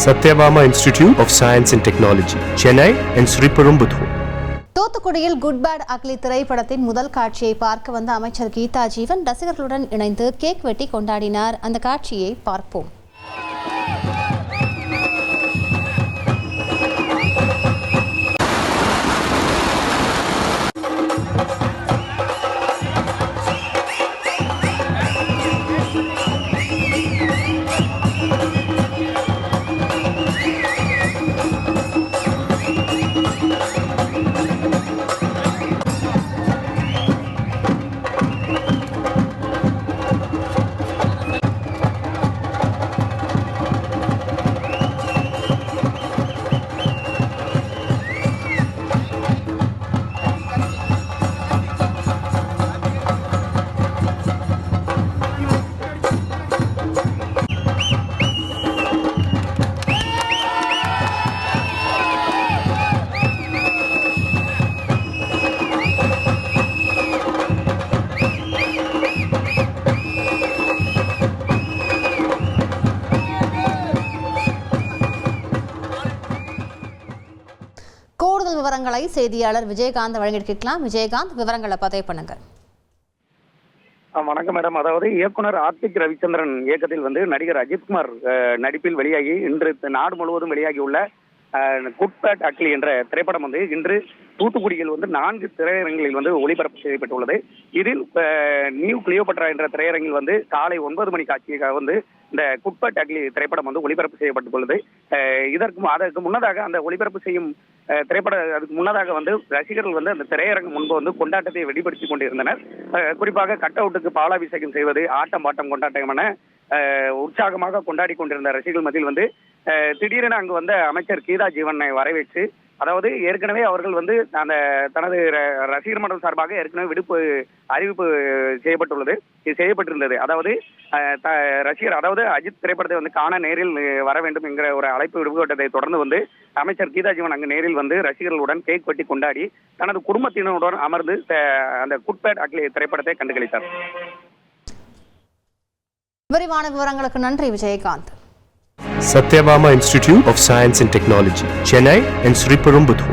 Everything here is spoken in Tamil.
Satyabama Institute of Science and Technology, Chennai and Sriperumbudur. தூத்துக்குடியில் குட் பேட் அக்லி திரைப்படத்தின் முதல் காட்சியை பார்க்க வந்த அமைச்சர் கீதா ஜீவன் ரசிகர்களுடன் இணைந்து கேக் வெட்டி கொண்டாடினார். அந்த காட்சியை பார்ப்போம். கூடுதல் விவரங்களை செய்தியாளர் விஜயகாந்த் வழங்கியிருக்கலாம். விஜயகாந்த், விவரங்களை பதிவு பண்ணுங்க. வணக்கம் மேடம். அதாவது இயக்குனர் ஆர்த்திக் ரவிச்சந்திரன் இயக்கத்தில் நடிகர் அஜித்குமார் நடிப்பில் வெளியாகி இன்று நாடு முழுவதும் வெளியாகியுள்ள குட் பேட் அக்லி என்ற திரைப்படம் இன்று தூத்துக்குடியில் 4 திரையரங்கில் ஒளிபரப்பு செய்யப்பட்டுள்ளது. இதில் நியூ கிளியோபட்ரா என்ற திரையரங்கில் காலை 9 மணி காட்சியாக இந்த குட் பேட் அக்லி திரைப்படம் ஒளிபரப்பு செய்யப்பட்டுள்ளது. அதற்கு முன்னதாக அந்த ஒளிபரப்பு செய்யும் அதுக்கு முன்னதாக ரசிகர்கள் அந்த திரையரங்கு முன்பு கொண்டாட்டத்தை வெளிப்படுத்தி கொண்டிருந்தனர். குறிப்பாக கட் அவுட்டுக்கு பாலாபிஷேகம் செய்வது, ஆட்டம் பாட்டம் கொண்டாட்டம் என உற்சாகமாக கொண்டாடி கொண்டிருந்த ரசிகர்கள் மத்தியில் திடீரென அங்கு அமைச்சர் கீதா ஜீவனை வரவேற்று, அதாவது ஏற்கனவே அவர்கள் அந்த தனது ரசிகர் மன்றம் சார்பாக ஏற்கனவே அறிவிப்பு செய்யப்பட்டிருந்தது. அதாவது ரசிகர், அதாவது அஜித் திரைப்படத்தை காண நேரில் வர வேண்டும் என்கிற ஒரு அழைப்பு விடுபட்டதை தொடர்ந்து அமைச்சர் கீதா ஜீவன் அங்கு நேரில் ரசிகர்களுடன் கேக் வெட்டி கொண்டாடி தனது குடும்பத்தினருடன் அமர்ந்து அந்த குட் பேட் அக்லி திரைப்படத்தை கண்டுகளித்தார். விரிவான விவரங்களுக்கு நன்றி Vijayakanth. Satyabama Institute of Science and Technology, Chennai and Sriperumbudur.